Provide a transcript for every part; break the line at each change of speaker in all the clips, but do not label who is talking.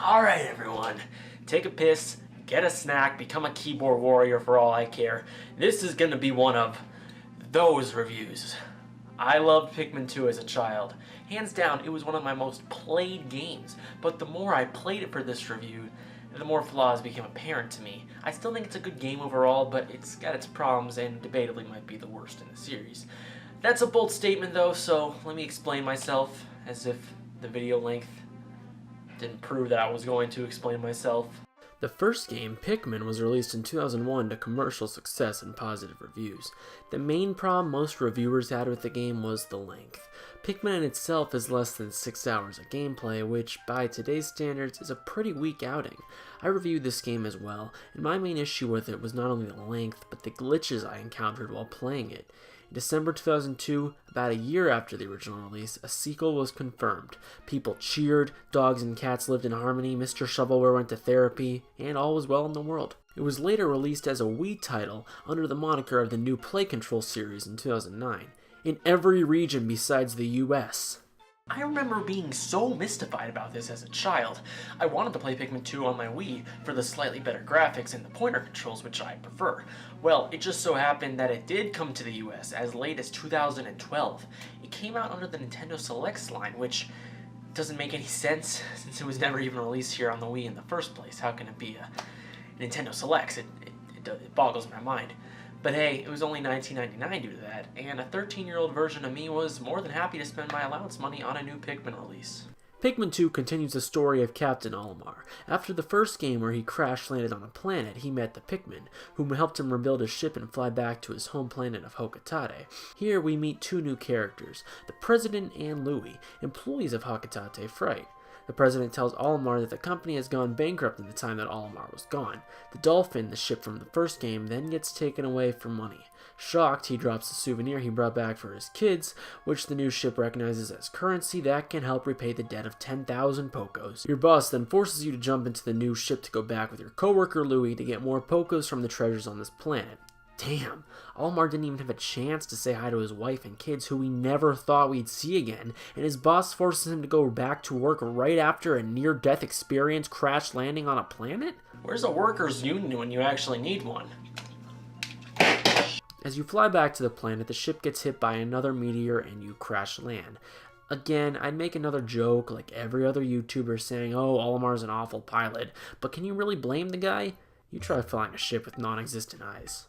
Alright everyone, take a piss, get a snack, become a keyboard warrior for all I care. This is gonna be one of those reviews. I loved Pikmin 2 as a child. Hands down, it was one of my most played games, but the more I played it for this review, the more flaws became apparent to me. I still think it's a good game overall, but it's got its problems and debatably might be the worst in the series. That's a bold statement though, so let me explain myself, as if the video length didn't prove that I was going to explain myself. The first game, Pikmin, was released in 2001 to commercial success and positive reviews. The main problem most reviewers had with the game was the length. Pikmin in itself is less than 6 hours of gameplay, which by today's standards is a pretty weak outing. I reviewed this game as well, and my main issue with it was not only the length, but the glitches I encountered while playing it. In December 2002, about a year after the original release, a sequel was confirmed. People cheered, dogs and cats lived in harmony, Mr. Shovelware went to therapy, and all was well in the world. It was later released as a Wii title under the moniker of the New Play Control series in 2009, in every region besides the US. I remember being so mystified about this as a child. I wanted to play Pikmin 2 on my Wii for the slightly better graphics and the pointer controls, which I prefer. Well, it just so happened that it did come to the US as late as 2012. It came out under the Nintendo Selects line, which doesn't make any sense since it was never even released here on the Wii in the first place. How can it be a Nintendo Selects? It boggles my mind. But hey, it was only $19.99 due to that, and a 13-year-old version of me was more than happy to spend my allowance money on a new Pikmin release. Pikmin 2 continues the story of Captain Olimar. After the first game where he crash-landed on a planet, he met the Pikmin, whom helped him rebuild his ship and fly back to his home planet of Hocotate. Here we meet two new characters, the President and Louie, employees of Hocotate Fright. The president tells Olimar that the company has gone bankrupt in the time that Olimar was gone. The Dolphin, the ship from the first game, then gets taken away for money. Shocked, he drops the souvenir he brought back for his kids, which the new ship recognizes as currency that can help repay the debt of 10,000 Pokos. Your boss then forces you to jump into the new ship to go back with your coworker Louie to get more Pokos from the treasures on this planet. Damn, Olimar didn't even have a chance to say hi to his wife and kids who we never thought we'd see again, and his boss forces him to go back to work right after a near-death experience crash landing on a planet? Where's a workers' union when you actually need one? As you fly back to the planet, the ship gets hit by another meteor and you crash land. Again, I'd make another joke like every other YouTuber saying, oh, Olimar's an awful pilot, but can you really blame the guy? You try flying a ship with non-existent eyes.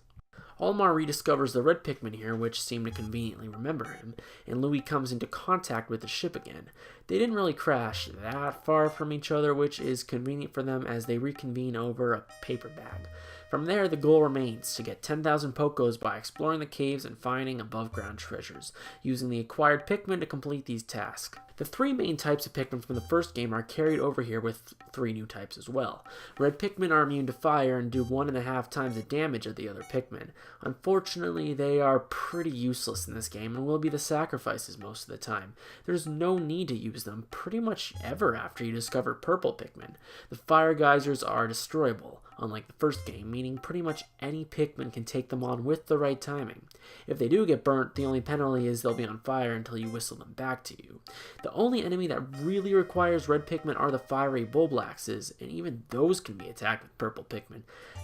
Olimar rediscovers the red Pikmin here, which seem to conveniently remember him, and Louie comes into contact with the ship again. They didn't really crash that far from each other, which is convenient for them as they reconvene over a paper bag. From there, the goal remains to get 10,000 Pokos by exploring the caves and finding above-ground treasures, using the acquired Pikmin to complete these tasks. The three main types of Pikmin from the first game are carried over here with three new types as well. Red Pikmin are immune to fire and do 1.5 times the damage of the other Pikmin. Unfortunately, they are pretty useless in this game and will be the sacrifices most of the time. There's no need to use them pretty much ever after you discover purple Pikmin. The fire geysers are destroyable, unlike the first game, meaning pretty much any Pikmin can take them on with the right timing. If they do get burnt, the only penalty is they'll be on fire until you whistle them back to you. The only enemy that really requires red Pikmin are the fiery Bulblaxes, and even those can be attacked with purple Pikmin.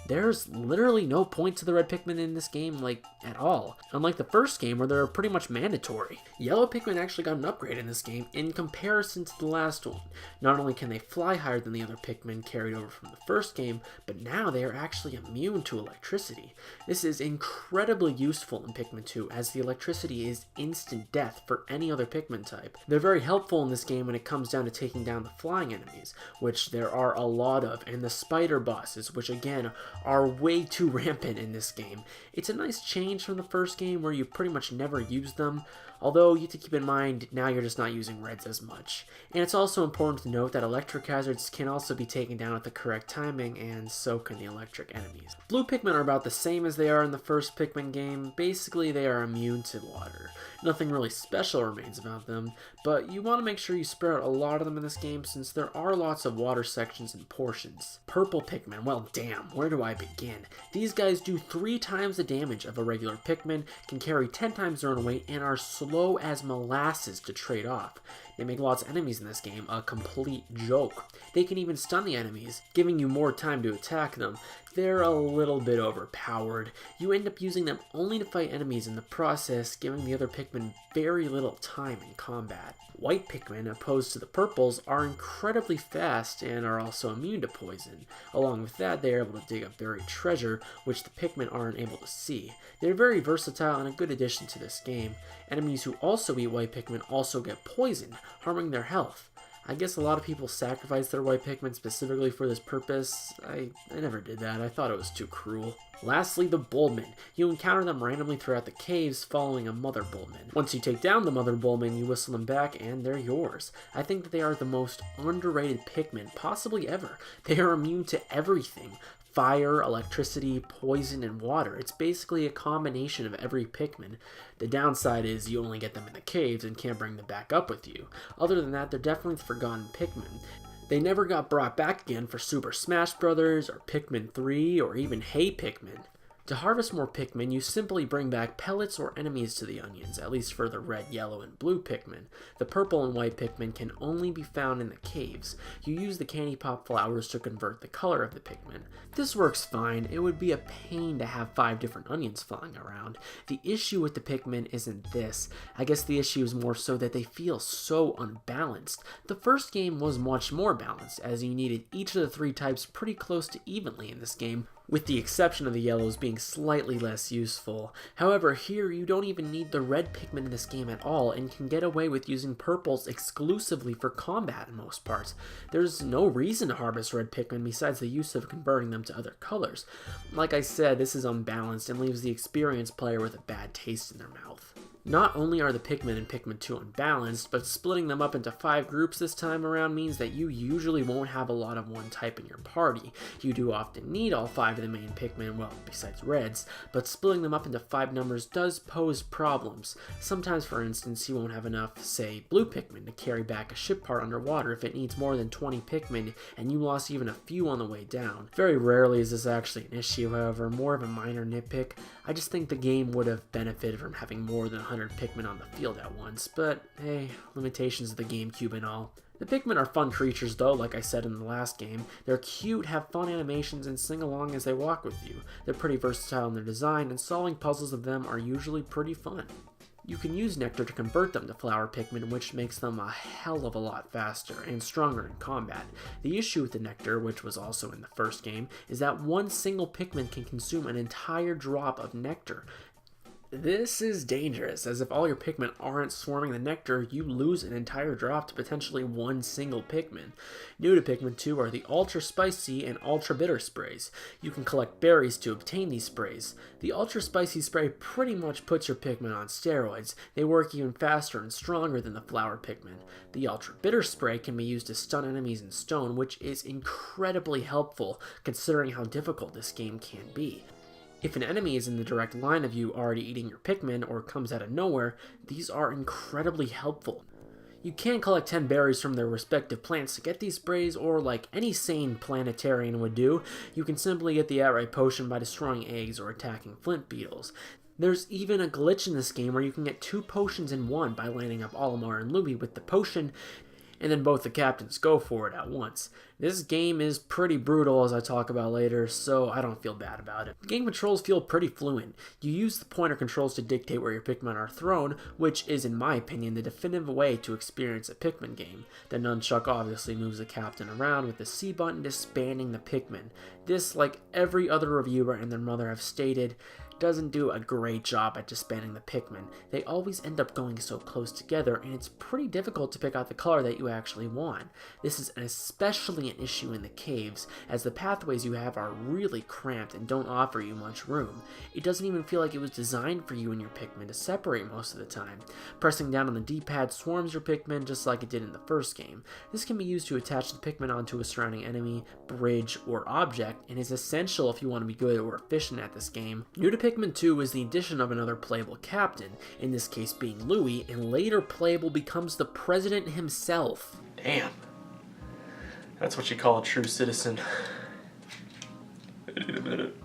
There's literally no point to the red Pikmin in this game, at all. Unlike the first game where they're pretty much mandatory. Yellow Pikmin actually got an upgrade in this game in comparison to the last one. Not only can they fly higher than the other Pikmin carried over from the first game, but now they are actually immune to electricity. This is incredibly useful in Pikmin 2 as the electricity is instant death for any other Pikmin type. They're very helpful in this game when it comes down to taking down the flying enemies, which there are a lot of, and the spider bosses, which again are way too rampant in this game. It's a nice change from the first game where you pretty much never use them, although you have to keep in mind now you're just not using reds as much. And it's also important to note that electric hazards can also be taken down at the correct timing, and so can the electric enemies. Blue Pikmin are about the same as they are in the first Pikmin game. Basically, they are immune to water. Nothing really special remains about them, but you want to make sure you spread out a lot of them in this game since there are lots of water sections and portions. Purple Pikmin, well damn, where do I begin? These guys do 3 times the damage of a regular Pikmin, can carry 10 times their own weight, and are slow as molasses to trade off.
They make lots of enemies in this game a complete joke. They can even stun the enemies, giving you more time to attack them. They're a little bit overpowered. You end up using them only to fight enemies in the process, giving the other Pikmin very little time in combat. White Pikmin, opposed to the purples, are incredibly fast and are also immune to poison. Along with that, they are able to dig up buried treasure, which the Pikmin aren't able to see. They're very versatile and a good addition to this game. Enemies who also eat White Pikmin also get poisoned, harming their health. I guess a lot of people sacrifice their White Pikmin specifically for this purpose. I never did that. I thought it was too cruel. Lastly, the Bulbmin. You encounter them randomly throughout the caves following a Mother Bulbmin. Once you take down the Mother Bulbmin, you whistle them back and they're yours. I think that they are the most underrated Pikmin possibly ever. They are immune to everything. Fire, electricity, poison, and water. It's basically a combination of every Pikmin. The downside is you only get them in the caves and can't bring them back up with you. Other than that, they're definitely the forgotten Pikmin. They never got brought back again for Super Smash Bros. Or Pikmin 3 or even Hey Pikmin. To harvest more Pikmin, you simply bring back pellets or enemies to the onions, at least for the red, yellow, and blue Pikmin. The purple and white Pikmin can only be found in the caves. You use the candy pop flowers to convert the color of the Pikmin. This works fine. It would be a pain to have 5 different onions flying around. The issue with the Pikmin isn't this. I guess the issue is more so that they feel so unbalanced. The first game was much more balanced, as you needed each of the 3 types pretty close to evenly in this game, with the exception of the yellows being slightly less useful. However, here you don't even need the red Pikmin in this game at all and can get away with using purples exclusively for combat in most parts. There's no reason to harvest red Pikmin besides the use of converting them to other colors. Like I said, this is unbalanced and leaves the experienced player with a bad taste in their mouth. Not only are the Pikmin in Pikmin 2 unbalanced, but splitting them up into 5 groups this time around means that you usually won't have a lot of one type in your party. You do often need all 5 of the main Pikmin, well, besides reds, but splitting them up into 5 numbers does pose problems. Sometimes, for instance, you won't have enough, say, blue Pikmin to carry back a ship part underwater if it needs more than 20 Pikmin, and you lost even a few on the way down. Very rarely is this actually an issue, however, more of a minor nitpick. I just think the game would have benefited from having more than 100 Pikmin on the field at once, but hey, limitations of the GameCube and all. The Pikmin are fun creatures though, like I said in the last game. They're cute, have fun animations, and sing along as they walk with you. They're pretty versatile in their design, and solving puzzles of them are usually pretty fun. You can use Nectar to convert them to Flower Pikmin, which makes them a hell of a lot faster and stronger in combat. The issue with the Nectar, which was also in the first game, is that one single Pikmin can consume an entire drop of Nectar. This is dangerous, as if all your Pikmin aren't swarming the nectar, you lose an entire drop to potentially one single Pikmin. New to Pikmin 2 are the Ultra Spicy and Ultra Bitter sprays. You can collect berries to obtain these sprays. The Ultra Spicy spray pretty much puts your Pikmin on steroids. They work even faster and stronger than the Flower Pikmin. The Ultra Bitter spray can be used to stun enemies in stone, which is incredibly helpful considering how difficult this game can be. If an enemy is in the direct line of you already eating your Pikmin or comes out of nowhere, these are incredibly helpful. You can collect 10 berries from their respective plants to get these sprays, or like any sane planetarian would do, you can simply get the outright potion by destroying eggs or attacking flint beetles. There's even a glitch in this game where you can get 2 potions in one by lining up Olimar and Louie with the potion, and then both the captains go for it at once. This game is pretty brutal, as I talk about later, so I don't feel bad about it. The game controls feel pretty fluent. You use the pointer controls to dictate where your Pikmin are thrown, which is, in my opinion, the definitive way to experience a Pikmin game. The nunchuck obviously moves the captain around, with the C button disbanding the Pikmin. This, like every other reviewer and their mother have stated, doesn't do a great job at disbanding the Pikmin. They always end up going so close together, and it's pretty difficult to pick out the color that you actually want. This is especially an issue in the caves, as the pathways you have are really cramped and don't offer you much room. It doesn't even feel like it was designed for you and your Pikmin to separate most of the time. Pressing down on the D-pad swarms your Pikmin just like it did in the first game. This can be used to attach the Pikmin onto a surrounding enemy, bridge, or object, and is essential if you want to be good or efficient at this game. New to Pikmin 2 is the addition of another playable captain, in this case being Louie, and later playable becomes the president himself.
Damn. That's what you call a true citizen. I need a minute.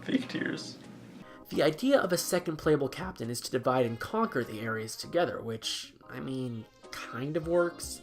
Fake tears.
The idea of a second playable captain is to divide and conquer the areas together, which I mean, kind of works.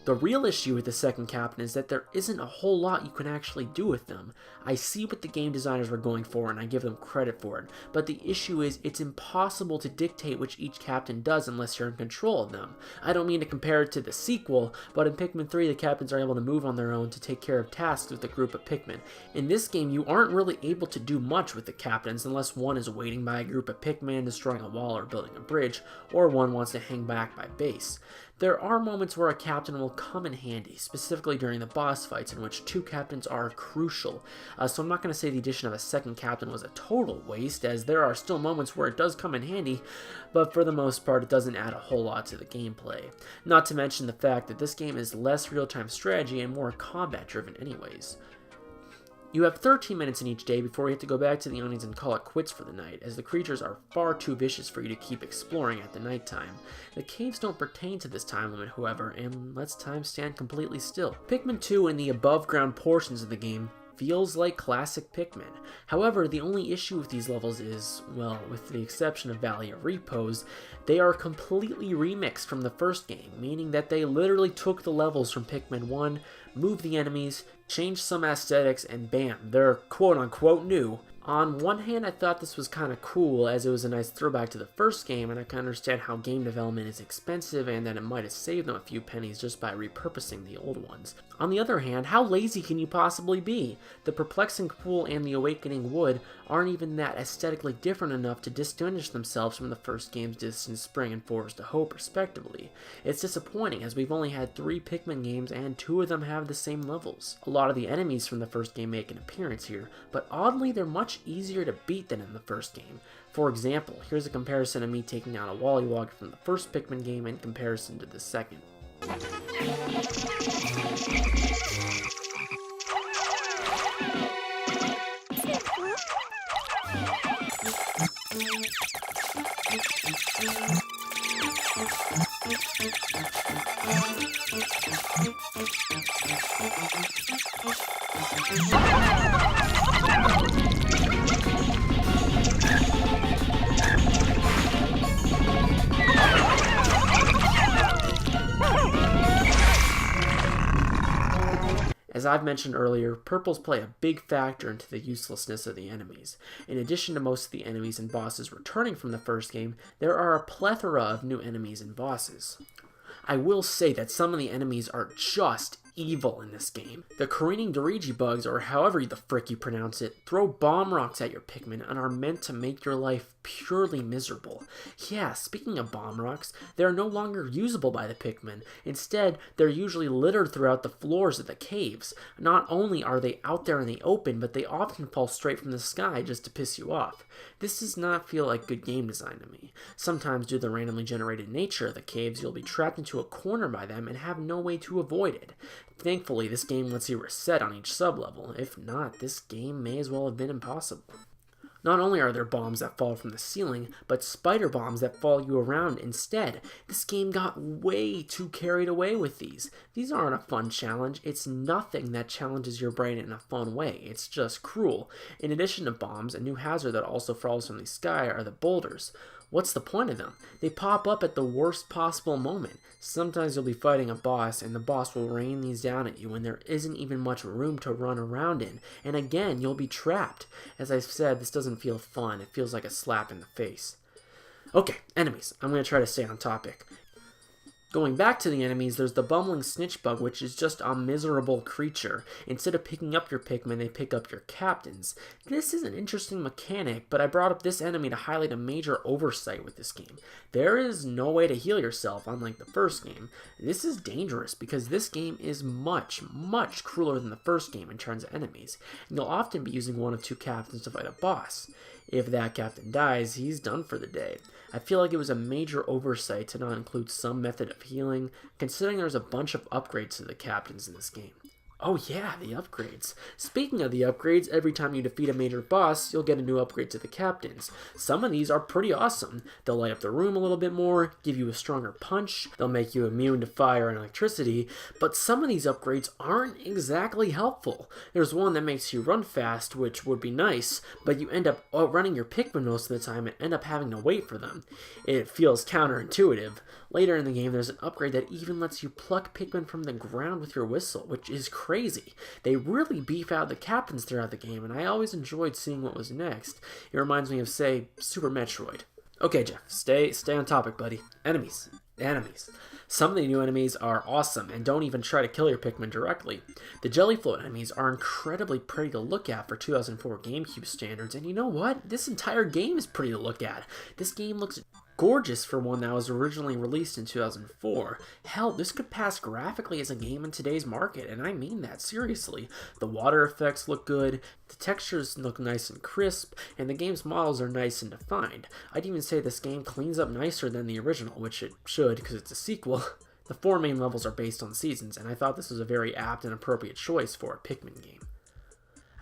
The real issue with the second captain is that there isn't a whole lot you can actually do with them. I see what the game designers were going for and I give them credit for it, but the issue is it's impossible to dictate which each captain does unless you're in control of them. I don't mean to compare it to the sequel, but in Pikmin 3 the captains are able to move on their own to take care of tasks with a group of Pikmin. In this game you aren't really able to do much with the captains unless one is waiting by a group of Pikmin, destroying a wall or building a bridge, or one wants to hang back by base. There are moments where a captain will come in handy, specifically during the boss fights in which two captains are crucial. So I'm not going to say the addition of a second captain was a total waste, as there are still moments where it does come in handy, but for the most part it doesn't add a whole lot to the gameplay. Not to mention the fact that this game is less real-time strategy and more combat driven anyways. You have 13 minutes in each day before you have to go back to the onions and call it quits for the night, as the creatures are far too vicious for you to keep exploring at the nighttime. The caves don't pertain to this time limit, however, and lets time stand completely still. Pikmin 2 and the above ground portions of the game feels like classic Pikmin. However, the only issue with these levels is, well, with the exception of Valley of Repose, they are completely remixed from the first game, meaning that they literally took the levels from Pikmin 1, moved the enemies, changed some aesthetics, and bam, they're quote-unquote new. On one hand, I thought this was kind of cool, as it was a nice throwback to the first game, and I can understand how game development is expensive and that it might have saved them a few pennies just by repurposing the old ones. On the other hand, how lazy can you possibly be? The Perplexing Pool and the Awakening Wood aren't even that aesthetically different enough to distinguish themselves from the first game's Distant Spring and Forest of Hope, respectively. It's disappointing, as we've only had 3 Pikmin games and 2 of them have the same levels. A lot of the enemies from the first game make an appearance here, but oddly they're much easier to beat than in the first game. For example, here's a comparison of me taking out a Wollywog from the first Pikmin game in comparison to the second. As I've mentioned earlier, purples play a big factor into the uselessness of the enemies. In addition to most of the enemies and bosses returning from the first game, there are a plethora of new enemies and bosses. I will say that some of the enemies are just evil in this game. The careening Dirigi bugs, or however the frick you pronounce it, throw bomb rocks at your Pikmin and are meant to make your life purely miserable. Yeah, speaking of bomb rocks, they are no longer usable by the Pikmin. Instead, they're usually littered throughout the floors of the caves. Not only are they out there in the open, but they often fall straight from the sky just to piss you off. This does not feel like good game design to me. Sometimes, due to the randomly generated nature of the caves, you'll be trapped into a corner by them and have no way to avoid it. Thankfully, this game lets you reset on each sub-level. If not, this game may as well have been impossible. Not only are there bombs that fall from the ceiling, but spider bombs that follow you around instead. This game got way too carried away with these. These aren't a fun challenge. It's nothing that challenges your brain in a fun way. It's just cruel. In addition to bombs, a new hazard that also falls from the sky are the boulders. What's the point of them? They pop up at the worst possible moment. Sometimes you'll be fighting a boss and the boss will rain these down at you when there isn't even much room to run around in. And again, you'll be trapped. As I've said, this doesn't feel fun. It feels like a slap in the face. Okay, enemies. I'm going to try to stay on topic. Going back to the enemies, there's the bumbling snitch bug, which is just a miserable creature. Instead of picking up your Pikmin, they pick up your captains. This is an interesting mechanic, but I brought up this enemy to highlight a major oversight with this game. There is no way to heal yourself, unlike the first game. This is dangerous because this game is much, much crueler than the first game in terms of enemies, and you'll often be using one of 2 captains to fight a boss. If that captain dies, he's done for the day. I feel like it was a major oversight to not include some method of healing, considering there's a bunch of upgrades to the captains in this game. Oh yeah, the upgrades. Speaking of the upgrades, every time you defeat a major boss, you'll get a new upgrade to the captains. Some of these are pretty awesome. They'll light up the room a little bit more, give you a stronger punch, they'll make you immune to fire and electricity, but some of these upgrades aren't exactly helpful. There's one that makes you run fast, which would be nice, but you end up outrunning your Pikmin most of the time and end up having to wait for them. It feels counterintuitive. Later in the game, there's an upgrade that even lets you pluck Pikmin from the ground with your whistle, which is crazy. They really beef out the captains throughout the game, and I always enjoyed seeing what was next. It reminds me of, say, Super Metroid. Okay, Jeff, stay on topic, buddy. Enemies. Some of the new enemies are awesome and don't even try to kill your Pikmin directly. The jelly float enemies are incredibly pretty to look at for 2004 GameCube standards, and you know what? This entire game is pretty to look at. This game looks gorgeous for one that was originally released in 2004. Hell, this could pass graphically as a game in today's market, and I mean that seriously. The water effects look good, the textures look nice and crisp, and the game's models are nice and defined. I'd even say this game cleans up nicer than the original, which it should because it's a sequel. The 4 main levels are based on seasons, and I thought this was a very apt and appropriate choice for a Pikmin game.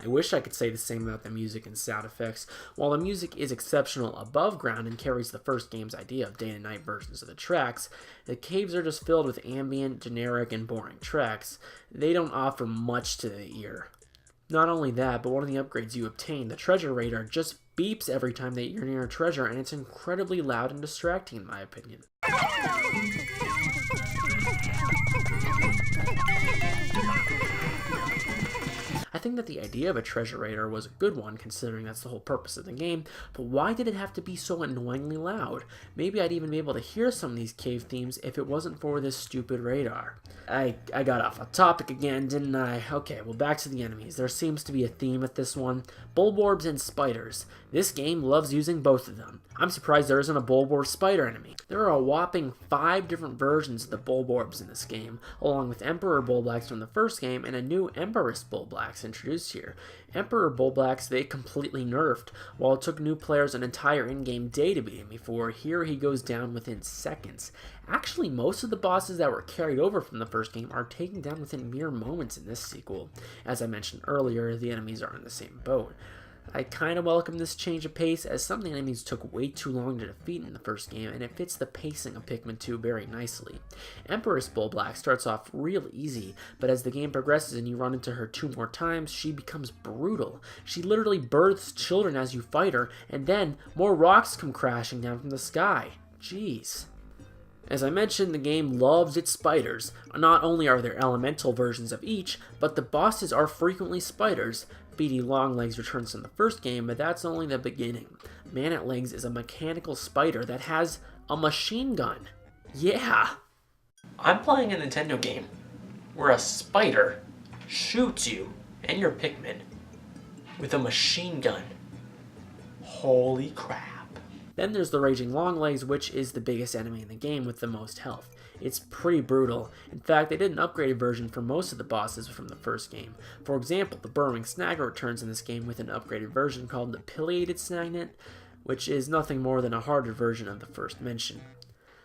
I wish I could say the same about the music and sound effects. While the music is exceptional above ground and carries the first game's idea of day and night versions of the tracks, the caves are just filled with ambient, generic, and boring tracks. They don't offer much to the ear. Not only that, but one of the upgrades you obtain, the treasure radar, just beeps every time that you're near a treasure, and it's incredibly loud and distracting in my opinion. I think that the idea of a treasure radar was a good one, considering that's the whole purpose of the game, but why did it have to be so annoyingly loud? Maybe I'd even be able to hear some of these cave themes if it wasn't for this stupid radar. I got off a topic again, didn't I? Okay, well, back to the enemies. There seems to be a theme with this one. Bulborbs and spiders. This game loves using both of them. I'm surprised there isn't a Bulborb spider enemy. There are a whopping 5 different versions of the Bulborbs in this game, along with Emperor Bulblacks from the first game and a new Empress Bulblacks introduced here. Emperor Bulblacks they completely nerfed. While it took new players an entire in-game day to beat him before, here he goes down within seconds. Actually, most of the bosses that were carried over from the first game are taken down within mere moments in this sequel. As I mentioned earlier, the enemies are in the same boat. I kind of welcome this change of pace, as some of the enemies took way too long to defeat in the first game, and it fits the pacing of Pikmin 2 very nicely. Empress Bulblack starts off real easy, but as the game progresses and you run into her 2 more times, she becomes brutal. She literally births children as you fight her, and then more rocks come crashing down from the sky. Jeez. As I mentioned, the game loves its spiders. Not only are there elemental versions of each, but the bosses are frequently spiders. Beady Longlegs returns in the first game, but that's only the beginning. Man-at-Legs is a mechanical spider that has a machine gun. Yeah!
I'm playing a Nintendo game where a spider shoots you and your Pikmin with a machine gun. Holy crap.
Then there's the Raging Longlegs, which is the biggest enemy in the game with the most health. It's pretty brutal. In fact, they did an upgraded version for most of the bosses from the first game. For example, the Burrowing Snagger returns in this game with an upgraded version called the Pileated Snagnet, which is nothing more than a harder version of the first mention.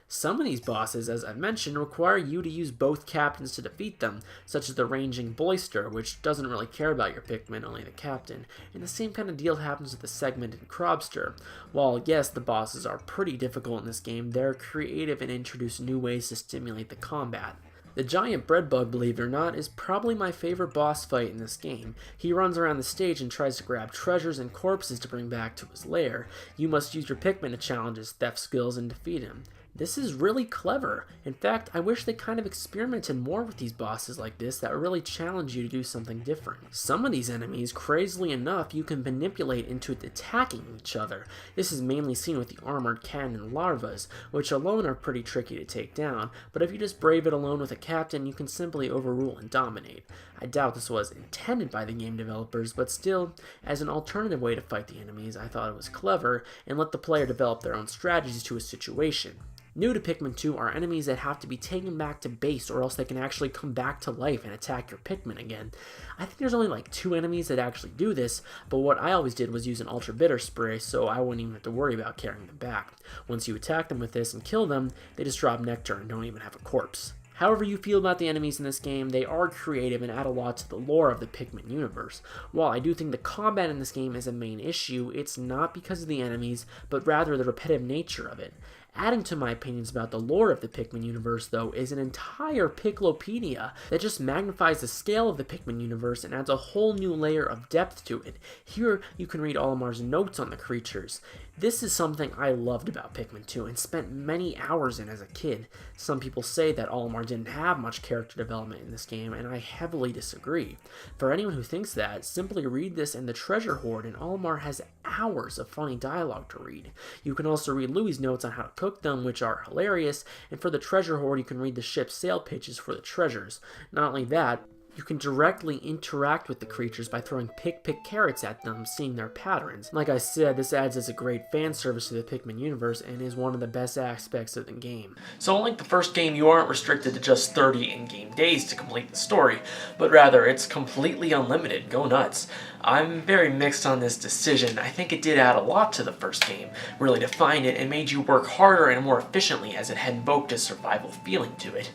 Some of these bosses, as I've mentioned, require you to use both captains to defeat them, such as the Raging Boister, which doesn't really care about your Pikmin, only the captain, and the same kind of deal happens with the Segmented Crobster. While, yes, the bosses are pretty difficult in this game, they're creative and introduce new ways to stimulate the combat. The giant bread bug, believe it or not, is probably my favorite boss fight in this game. He runs around the stage and tries to grab treasures and corpses to bring back to his lair. You must use your Pikmin to challenge his theft skills and defeat him. This is really clever. In fact, I wish they kind of experimented more with these bosses like this that really challenge you to do something different. Some of these enemies, crazily enough, you can manipulate into attacking each other. This is mainly seen with the armored cannon larvas, which alone are pretty tricky to take down, but if you just brave it alone with a captain, you can simply overrule and dominate. I doubt this was intended by the game developers, but still, as an alternative way to fight the enemies, I thought it was clever and let the player develop their own strategies to a situation. New to Pikmin 2 are enemies that have to be taken back to base, or else they can actually come back to life and attack your Pikmin again. I think there's only like 2 enemies that actually do this, but what I always did was use an Ultra Bitter Spray, so I wouldn't even have to worry about carrying them back. Once you attack them with this and kill them, they just drop nectar and don't even have a corpse. However you feel about the enemies in this game, they are creative and add a lot to the lore of the Pikmin universe. While I do think the combat in this game is a main issue, it's not because of the enemies, but rather the repetitive nature of it. Adding to my opinions about the lore of the Pikmin universe, though, is an entire Piklopedia that just magnifies the scale of the Pikmin universe and adds a whole new layer of depth to it. Here, you can read Olimar's notes on the creatures. This is something I loved about Pikmin 2 and spent many hours in as a kid. Some people say that Olimar didn't have much character development in this game, and I heavily disagree. For anyone who thinks that, simply read this in the Treasure Hoard, and Olimar has hours of funny dialogue to read. You can also read Louie's notes on how to cook them, which are hilarious, and for the Treasure Hoard you can read the ship's sail pitches for the treasures. Not only that, you can directly interact with the creatures by throwing pick carrots at them, seeing their patterns. Like I said, this adds as a great fan service to the Pikmin universe and is one of the best aspects of the game.
So unlike the first game, you aren't restricted to just 30 in-game days to complete the story, but rather it's completely unlimited. Go nuts. I'm very mixed on this decision. I think it did add a lot to the first game, really defined it and made you work harder and more efficiently as it had invoked a survival feeling to it.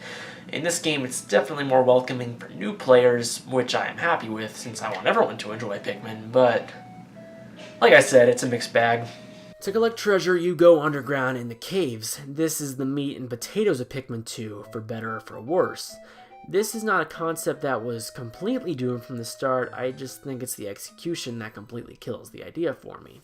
In this game, it's definitely more welcoming for new players, which I am happy with since I want everyone to enjoy Pikmin, but like I said, it's a mixed bag.
To collect treasure, you go underground in the caves. This is the meat and potatoes of Pikmin 2, for better or for worse. This is not a concept that was completely doomed from the start, I just think it's the execution that completely kills the idea for me.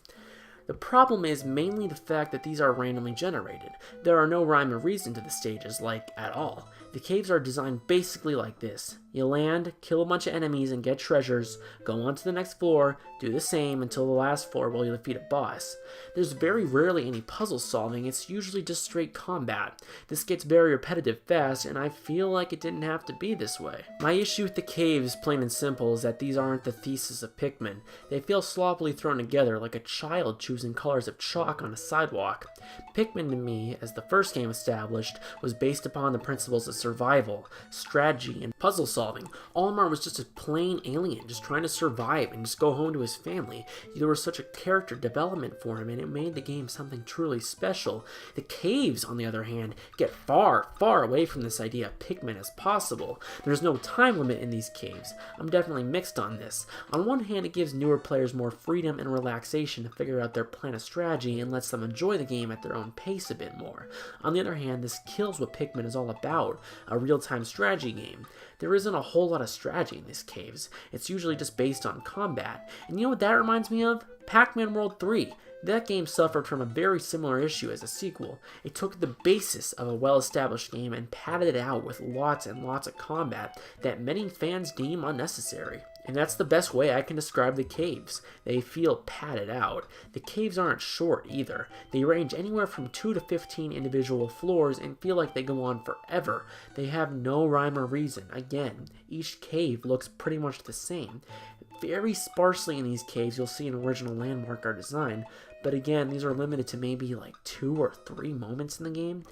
The problem is mainly the fact that these are randomly generated. There are no rhyme or reason to the stages, like, at all. The caves are designed basically like this. You land, kill a bunch of enemies and get treasures, go on to the next floor, do the same until the last floor while you defeat a boss. There's very rarely any puzzle solving, it's usually just straight combat. This gets very repetitive fast, and I feel like it didn't have to be this way. My issue with the caves, plain and simple, is that these aren't the thesis of Pikmin. They feel sloppily thrown together like a child choosing colors of chalk on a sidewalk. Pikmin to me, as the first game established, was based upon the principles of survival, strategy, and puzzle solving. Olimar was just a plain alien, just trying to survive and just go home to his family. There was such a character development for him, and it made the game something truly special. The caves, on the other hand, get far, far away from this idea of Pikmin as possible. There's no time limit in these caves. I'm definitely mixed on this. On one hand, it gives newer players more freedom and relaxation to figure out their plan of strategy and lets them enjoy the game at their own pace a bit more. On the other hand, this kills what Pikmin is all about, a real-time strategy game. There isn't a whole lot of strategy in these caves. It's usually just based on combat. And you know what that reminds me of? Pac-Man World 3. That game suffered from a very similar issue as a sequel. It took the basis of a well-established game and padded it out with lots and lots of combat that many fans deem unnecessary. And that's the best way I can describe the caves. They feel padded out. The caves aren't short either. They range anywhere from 2 to 15 individual floors and feel like they go on forever. They have no rhyme or reason. Again, each cave looks pretty much the same. Very sparsely in these caves you'll see an original landmark or design, but again, these are limited to maybe like 2 or 3 moments in the game.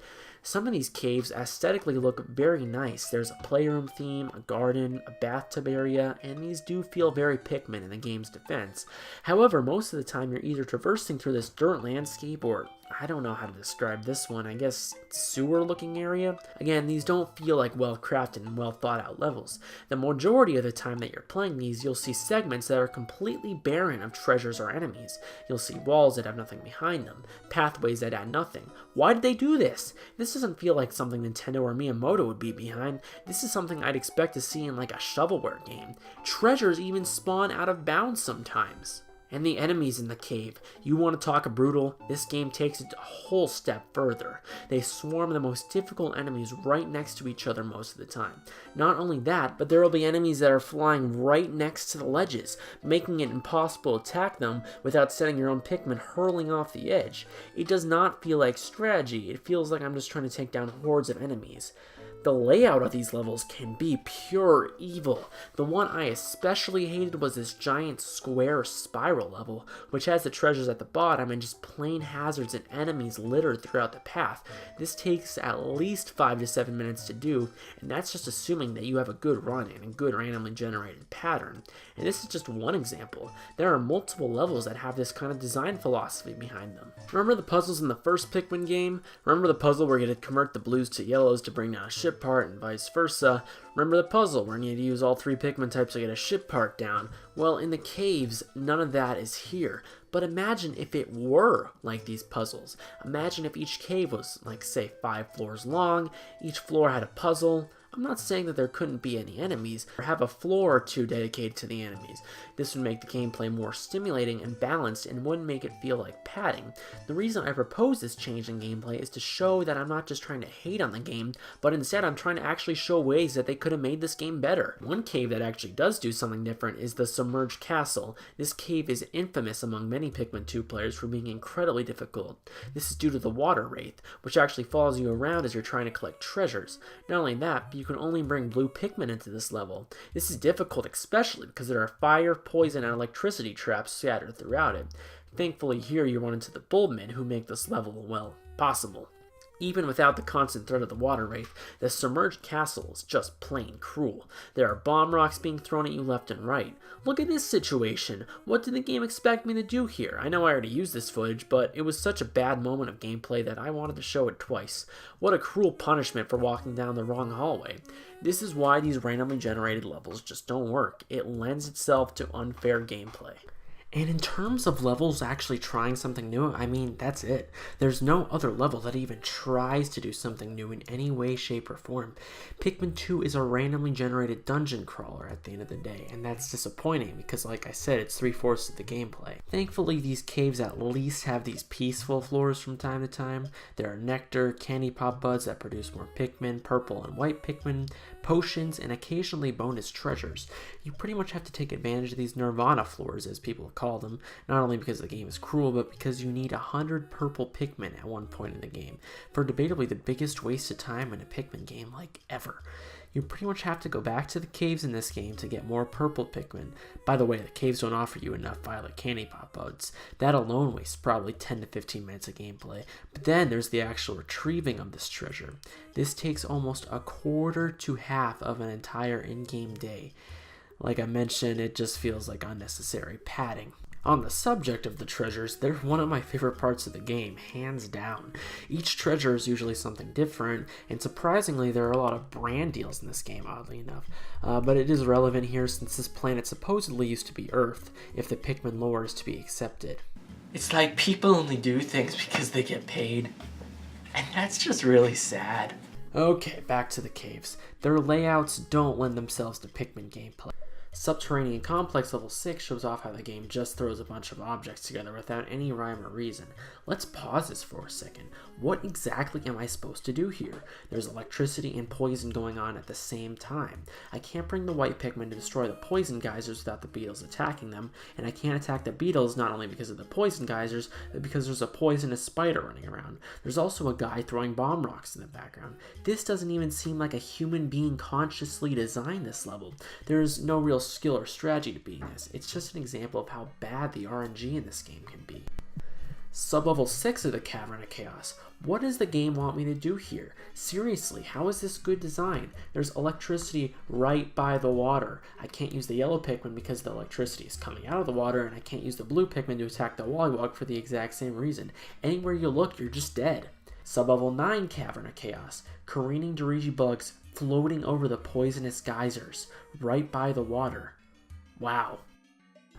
Some of these caves aesthetically look very nice. There's a playroom theme, a garden, a bathtub area, and these do feel very Pikmin in the game's defense. However, most of the time you're either traversing through this dirt landscape or, I don't know how to describe this one, I guess sewer looking area. Again, these don't feel like well crafted and well thought out levels. The majority of the time that you're playing these, you'll see segments that are completely barren of treasures or enemies. You'll see walls that have nothing behind them, pathways that add nothing. Why did they do this? This doesn't feel like something Nintendo or Miyamoto would be behind. This is something I'd expect to see in like a shovelware game. Treasures even spawn out of bounds sometimes. And the enemies in the cave. You want to talk brutal? This game takes it a whole step further. They swarm the most difficult enemies right next to each other most of the time. Not only that, but there will be enemies that are flying right next to the ledges, making it impossible to attack them without sending your own Pikmin hurling off the edge. It does not feel like strategy. It feels like I'm just trying to take down hordes of enemies. The layout of these levels can be pure evil. The one I especially hated was this giant square spiral level, which has the treasures at the bottom and just plain hazards and enemies littered throughout the path. This takes at least 5 to 7 minutes to do, and that's just assuming that you have a good run and a good randomly generated pattern. And this is just one example. There are multiple levels that have this kind of design philosophy behind them. Remember the puzzles in the first Pikmin game? Remember the puzzle where you had to convert the blues to yellows to bring down a ship ship part and vice versa. Remember the puzzle where you need to use all 3 Pikmin types to get a ship part down? Well, in the caves, none of that is here. But imagine if it were like these puzzles. Imagine if each cave was, like, say, 5 floors long, each floor had a puzzle. I'm not saying that there couldn't be any enemies, or have a floor or 2 dedicated to the enemies. This would make the gameplay more stimulating and balanced and wouldn't make it feel like padding. The reason I propose this change in gameplay is to show that I'm not just trying to hate on the game, but instead I'm trying to actually show ways that they could have made this game better. One cave that actually does do something different is the submerged castle. This cave is infamous among many Pikmin 2 players for being incredibly difficult. This is due to the water wraith, which actually follows you around as you're trying to collect treasures. Not only that, but you can only bring blue Pikmin into this level. This is difficult especially because there are fire, poison, and electricity traps scattered throughout it. Thankfully here you run into the Bulbmin who make this level, well, possible. Even without the constant threat of the water wraith, the submerged castle is just plain cruel. There are bomb rocks being thrown at you left and right. Look at this situation. What did the game expect me to do here? I know I already used this footage, but it was such a bad moment of gameplay that I wanted to show it twice. What a cruel punishment for walking down the wrong hallway. This is why these randomly generated levels just don't work. It lends itself to unfair gameplay. And in terms of levels actually trying something new, I mean, that's it. There's no other level that even tries to do something new in any way, shape, or form. Pikmin 2 is a randomly generated dungeon crawler at the end of the day, and that's disappointing because, like I said, it's 3/4 of the gameplay. Thankfully, these caves at least have these peaceful floors from time to time. There are nectar, candy pop buds that produce more Pikmin, purple and white Pikmin, potions, and occasionally bonus treasures. You pretty much have to take advantage of these Nirvana floors, as people call them, not only because the game is cruel, but because you need 100 purple Pikmin at one point in the game, for debatably the biggest waste of time in a Pikmin game like ever. You pretty much have to go back to the caves in this game to get more purple Pikmin. By the way, the caves don't offer you enough violet candy pop buds. That alone wastes probably 10 to 15 minutes of gameplay. But then there's the actual retrieving of this treasure. This takes almost a quarter to half of an entire in-game day. Like I mentioned, it just feels like unnecessary padding. On the subject of the treasures, they're one of my favorite parts of the game, hands down. Each treasure is usually something different, and surprisingly there are a lot of brand deals in this game, oddly enough. But it is relevant here since this planet supposedly used to be Earth, if the Pikmin lore is to be accepted.
It's like people only do things because they get paid. And that's just really sad.
Okay, back to the caves. Their layouts don't lend themselves to Pikmin gameplay. Subterranean Complex Level 6 shows off how the game just throws a bunch of objects together without any rhyme or reason. Let's pause this for a second. What exactly am I supposed to do here? There's electricity and poison going on at the same time. I can't bring the white Pikmin to destroy the poison geysers without the beetles attacking them, and I can't attack the beetles not only because of the poison geysers, but because there's a poisonous spider running around. There's also a guy throwing bomb rocks in the background. This doesn't even seem like a human being consciously designed this level. There's no real skill or strategy to beating this. It's just an example of how bad the RNG in this game can be. Sublevel 6 of the Cavern of Chaos. What does the game want me to do here? Seriously, how is this good design? There's electricity right by the water. I can't use the yellow Pikmin because the electricity is coming out of the water, and I can't use the blue Pikmin to attack the Wollywog for the exact same reason. Anywhere you look, you're just dead. Sublevel 9 Cavern of Chaos. Careening Dirigi bugs floating over the poisonous geysers, right by the water. Wow.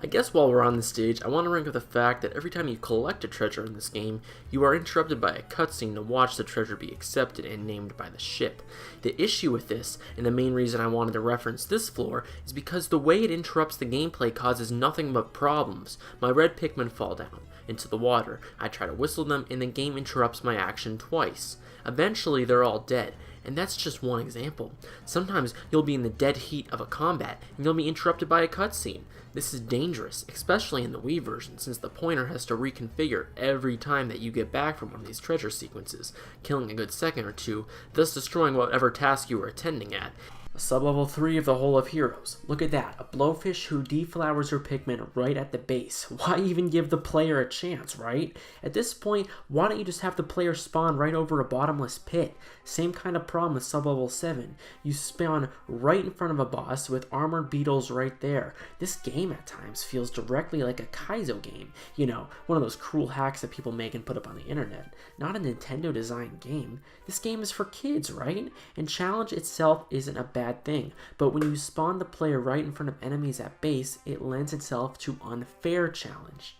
I guess while we're on this stage, I want to bring up the fact that every time you collect a treasure in this game, you are interrupted by a cutscene to watch the treasure be accepted and named by the ship. The issue with this, and the main reason I wanted to reference this floor, is because the way it interrupts the gameplay causes nothing but problems. My red Pikmin fall down into the water. I try to whistle them, and the game interrupts my action twice. Eventually, they're all dead. And that's just one example. Sometimes you'll be in the dead heat of a combat, and you'll be interrupted by a cutscene. This is dangerous, especially in the Wii version, since the pointer has to reconfigure every time that you get back from one of these treasure sequences, killing a good second or two, thus destroying whatever task you were attending at. Sublevel 3 of the Hole of Heroes. Look at that, a blowfish who deflowers her Pikmin right at the base. Why even give the player a chance, right? At this point, why don't you just have the player spawn right over a bottomless pit? Same kind of problem with Sublevel 7. You spawn right in front of a boss with armored beetles right there. This game at times feels directly like a Kaizo game. You know, one of those cruel hacks that people make and put up on the internet. Not a Nintendo designed game. This game is for kids, right? And challenge itself isn't a bad thing, but when you spawn the player right in front of enemies at base, it lends itself to unfair challenge.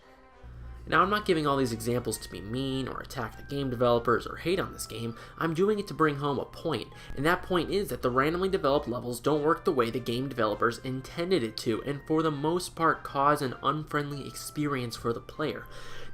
Now, I'm not giving all these examples to be mean or attack the game developers or hate on this game. I'm doing it to bring home a point, and that point is that the randomly developed levels don't work the way the game developers intended it to, and for the most part cause an unfriendly experience for the player.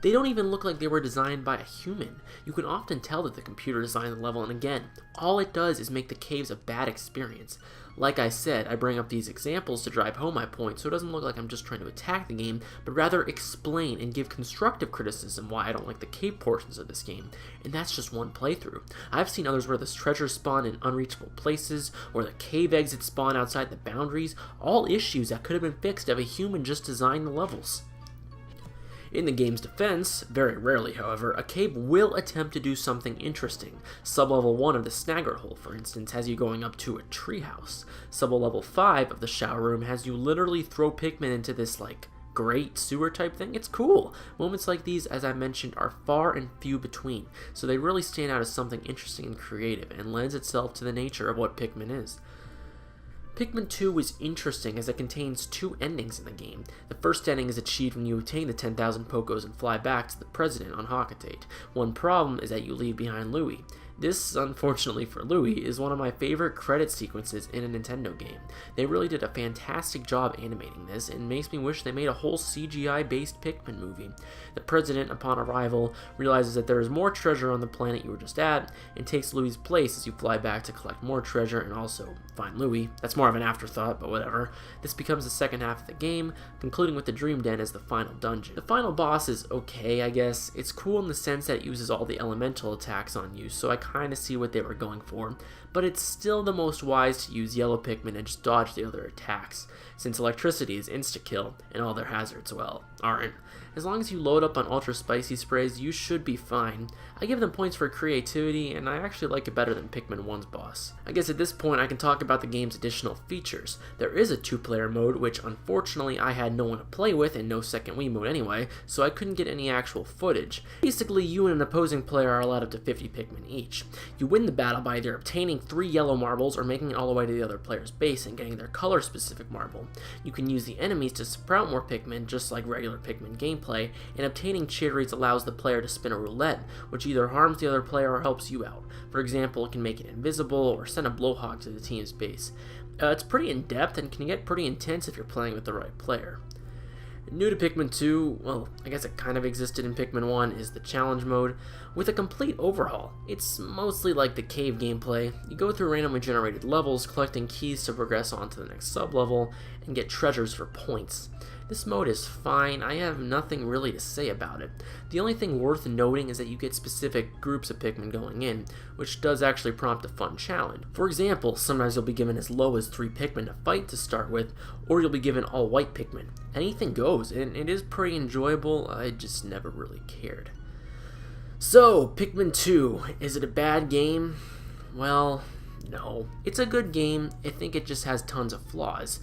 They don't even look like they were designed by a human. You can often tell that the computer designed the level, and again, all it does is make the caves a bad experience. Like I said, I bring up these examples to drive home my point, so it doesn't look like I'm just trying to attack the game, but rather explain and give constructive criticism why I don't like the cave portions of this game. And that's just one playthrough. I've seen others where this treasure spawn in unreachable places, or the cave exits spawn outside the boundaries, all issues that could have been fixed if a human just designed the levels. In the game's defense, very rarely however, a cave will attempt to do something interesting. Sublevel 1 of the Snagger Hole, for instance, has you going up to a treehouse. Sublevel 5 of the Shower Room has you literally throw Pikmin into this, great sewer type thing. It's cool. Moments like these, as I mentioned, are far and few between, so they really stand out as something interesting and creative, and lends itself to the nature of what Pikmin is. Pikmin 2 is interesting as it contains two endings in the game. The first ending is achieved when you obtain the 10,000 Pokos and fly back to the President on Hockatate. One problem is that you leave behind Louie. This, unfortunately for Louie, is one of my favorite credit sequences in a Nintendo game. They really did a fantastic job animating this, and makes me wish they made a whole CGI-based Pikmin movie. The President, upon arrival, realizes that there is more treasure on the planet you were just at, and takes Louie's place as you fly back to collect more treasure and also find Louie. That's more of an afterthought, but whatever. This becomes the second half of the game, concluding with the Dream Den as the final dungeon. The final boss is okay, I guess. It's cool in the sense that it uses all the elemental attacks on you, so I kind of see what they were going for, but it's still the most wise to use yellow Pikmin and just dodge the other attacks, since electricity is insta-kill, and all their hazards, well, aren't. As long as you load up on ultra spicy sprays, you should be fine. I give them points for creativity, and I actually like it better than Pikmin 1's boss. I guess at this point I can talk about the game's additional features. There is a 2-player mode, which unfortunately I had no one to play with and no second Wii mode anyway, so I couldn't get any actual footage. Basically, you and an opposing player are allowed up to 50 Pikmin each. You win the battle by either obtaining 3 yellow marbles or making it all the way to the other player's base and getting their color-specific marble. You can use the enemies to sprout more Pikmin, just like regular Pikmin gameplay, and obtaining cherries allows the player to spin a roulette, which either harms the other player or helps you out. For example, it can make it invisible or send a blowhog to the team's base. It's pretty in-depth and can get pretty intense if you're playing with the right player. New to Pikmin 2, well, I guess it kind of existed in Pikmin 1, is the challenge mode, with a complete overhaul. It's mostly like the cave gameplay. You go through randomly generated levels, collecting keys to progress on to the next sub-level, and get treasures for points. This mode is fine, I have nothing really to say about it. The only thing worth noting is that you get specific groups of Pikmin going in, which does actually prompt a fun challenge. For example, sometimes you'll be given as low as 3 Pikmin to fight to start with, or you'll be given all white Pikmin. Anything goes, and it is pretty enjoyable, I just never really cared. So, Pikmin 2, is it a bad game? Well, no. It's a good game, I think it just has tons of flaws.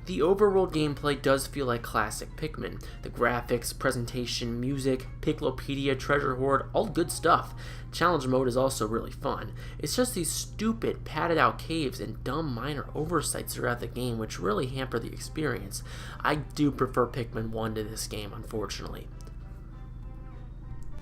The overworld gameplay does feel like classic Pikmin. The graphics, presentation, music, Piklopedia, treasure hoard, all good stuff. Challenge mode is also really fun. It's just these stupid, padded out caves and dumb minor oversights throughout the game which really hamper the experience. I do prefer Pikmin 1 to this game, unfortunately.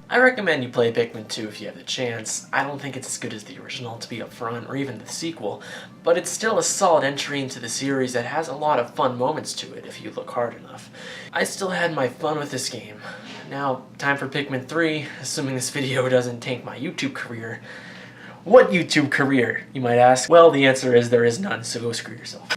I recommend you play Pikmin 2 if you have the chance. I don't think it's as good as the original, to be upfront, or even the sequel, but it's still a solid entry into the series that has a lot of fun moments to it if you look hard enough. I still had my fun with this game. Now, time for Pikmin 3, assuming this video doesn't tank my YouTube career. What YouTube career, you might ask? Well, the answer is there is none, so go screw yourself.